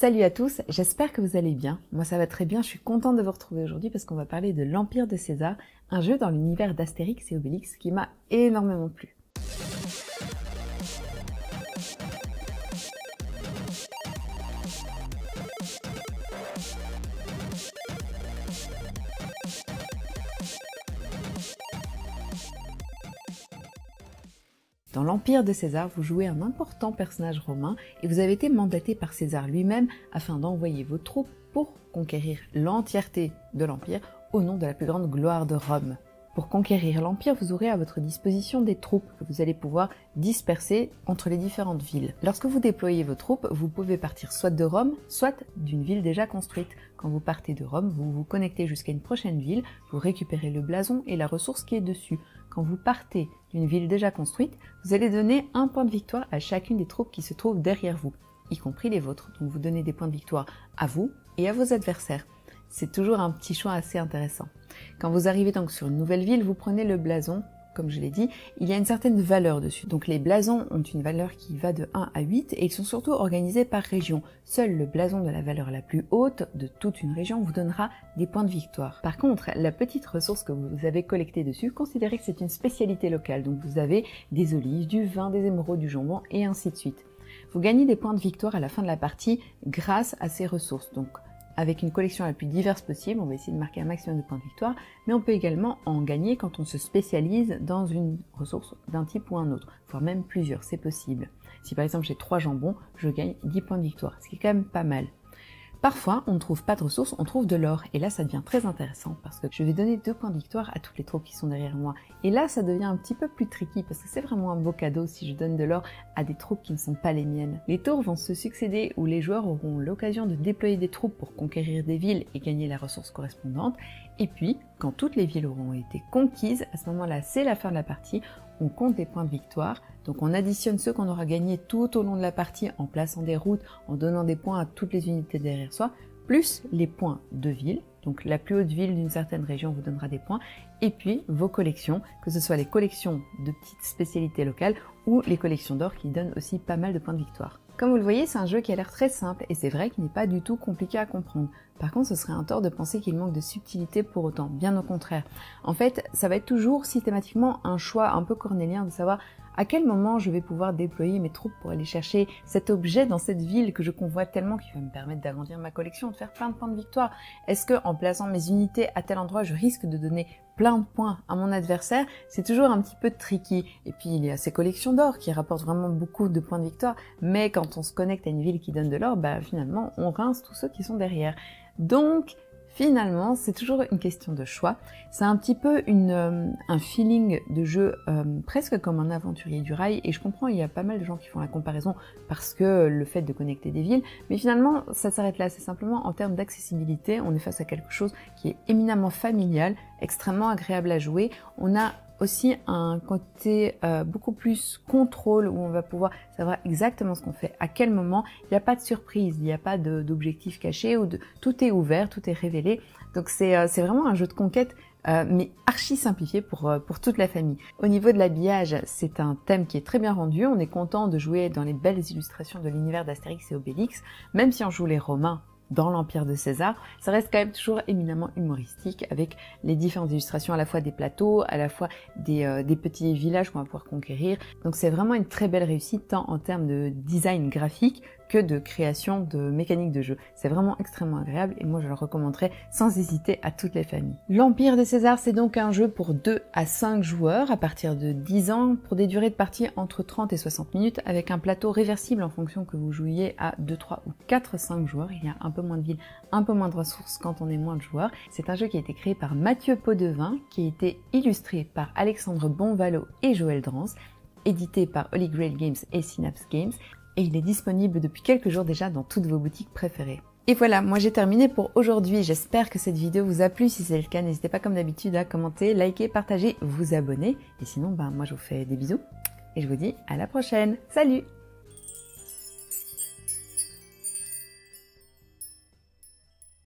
Salut à tous, j'espère que vous allez bien. Moi ça va très bien, je suis contente de vous retrouver aujourd'hui parce qu'on va parler de l'Empire de César, un jeu dans l'univers d'Astérix et Obélix qui m'a énormément plu. Dans l'Empire de César, vous jouez un important personnage romain et vous avez été mandaté par César lui-même afin d'envoyer vos troupes pour conquérir l'entièreté de l'Empire au nom de la plus grande gloire de Rome. Pour conquérir l'Empire, vous aurez à votre disposition des troupes que vous allez pouvoir disperser entre les différentes villes. Lorsque vous déployez vos troupes, vous pouvez partir soit de Rome, soit d'une ville déjà construite. Quand vous partez de Rome, vous vous connectez jusqu'à une prochaine ville, vous récupérez le blason et la ressource qui est dessus. Quand vous partez d'une ville déjà construite, vous allez donner un point de victoire à chacune des troupes qui se trouvent derrière vous, y compris les vôtres. Donc vous donnez des points de victoire à vous et à vos adversaires. C'est toujours un petit choix assez intéressant. Quand vous arrivez donc sur une nouvelle ville, vous prenez le blason. Comme je l'ai dit, il y a une certaine valeur dessus. Donc les blasons ont une valeur qui va de 1 à 8 et ils sont surtout organisés par région. Seul le blason de la valeur la plus haute de toute une région vous donnera des points de victoire. Par contre, la petite ressource que vous avez collectée dessus, considérez que c'est une spécialité locale. Donc vous avez des olives, du vin, des émeraudes, du jambon et ainsi de suite. Vous gagnez des points de victoire à la fin de la partie grâce à ces ressources. Donc avec une collection la plus diverse possible, on va essayer de marquer un maximum de points de victoire, mais on peut également en gagner quand on se spécialise dans une ressource d'un type ou un autre, voire même plusieurs, c'est possible. Si par exemple j'ai 3 jambons, je gagne 10 points de victoire, ce qui est quand même pas mal. Parfois, on ne trouve pas de ressources, on trouve de l'or. Et là, ça devient très intéressant parce que je vais donner 2 points de victoire à toutes les troupes qui sont derrière moi. Et là, ça devient un petit peu plus tricky parce que c'est vraiment un beau cadeau si je donne de l'or à des troupes qui ne sont pas les miennes. Les tours vont se succéder où les joueurs auront l'occasion de déployer des troupes pour conquérir des villes et gagner la ressource correspondante. Et puis, quand toutes les villes auront été conquises, à ce moment-là, c'est la fin de la partie. On compte des points de victoire, donc on additionne ceux qu'on aura gagnés tout au long de la partie en plaçant des routes, en donnant des points à toutes les unités derrière soi, plus les points de ville, donc la plus haute ville d'une certaine région vous donnera des points, et puis vos collections, que ce soit les collections de petites spécialités locales ou les collections d'or qui donnent aussi pas mal de points de victoire. Comme vous le voyez, c'est un jeu qui a l'air très simple et c'est vrai qu'il n'est pas du tout compliqué à comprendre. Par contre, ce serait un tort de penser qu'il manque de subtilité pour autant, bien au contraire. En fait, ça va être toujours systématiquement un choix un peu cornélien de savoir à quel moment je vais pouvoir déployer mes troupes pour aller chercher cet objet dans cette ville que je convoite tellement qui va me permettre d'agrandir ma collection, de faire plein de points de victoire. Est-ce que en plaçant mes unités à tel endroit, je risque de donner plein de points à mon adversaire? C'est toujours un petit peu tricky. Et puis il y a ces collections d'or qui rapportent vraiment beaucoup de points de victoire, mais quand on se connecte à une ville qui donne de l'or, bah finalement on rince tous ceux qui sont derrière. Donc finalement, c'est toujours une question de choix. C'est un petit peu un feeling de jeu presque comme un aventurier du rail. Et je comprends, il y a pas mal de gens qui font la comparaison parce que le fait de connecter des villes. Mais finalement, ça s'arrête là. C'est simplement en termes d'accessibilité. On est face à quelque chose qui est éminemment familial, extrêmement agréable à jouer. On a aussi un côté beaucoup plus contrôle où on va pouvoir savoir exactement ce qu'on fait, à quel moment. Il n'y a pas de surprise, il n'y a pas d'objectif caché, tout est ouvert, tout est révélé. Donc c'est vraiment un jeu de conquête mais archi simplifié pour toute la famille. Au niveau de l'habillage, c'est un thème qui est très bien rendu. On est content de jouer dans les belles illustrations de l'univers d'Astérix et Obélix, même si on joue les Romains dans l'Empire de César, ça reste quand même toujours éminemment humoristique avec les différentes illustrations à la fois des plateaux, à la fois des petits villages qu'on va pouvoir conquérir. Donc c'est vraiment une très belle réussite tant en termes de design graphique que de création de mécanique de jeu. C'est vraiment extrêmement agréable et moi je le recommanderais sans hésiter à toutes les familles. L'Empire de César, c'est donc un jeu pour 2 à 5 joueurs à partir de 10 ans pour des durées de partie entre 30 et 60 minutes avec un plateau réversible en fonction que vous jouiez à 2, 3 ou 4, 5 joueurs. Il y a un peu moins de villes, un peu moins de ressources quand on est moins de joueurs. C'est un jeu qui a été créé par Mathieu Poddevin, qui a été illustré par Alexandre Bonvalot et Joël Drance, édité par Holy Grail Games et Synapse Games, et il est disponible depuis quelques jours déjà dans toutes vos boutiques préférées. Et voilà, moi j'ai terminé pour aujourd'hui. J'espère que cette vidéo vous a plu. Si c'est le cas, n'hésitez pas comme d'habitude à commenter, liker, partager, vous abonner. Et sinon, moi je vous fais des bisous et je vous dis à la prochaine. Salut!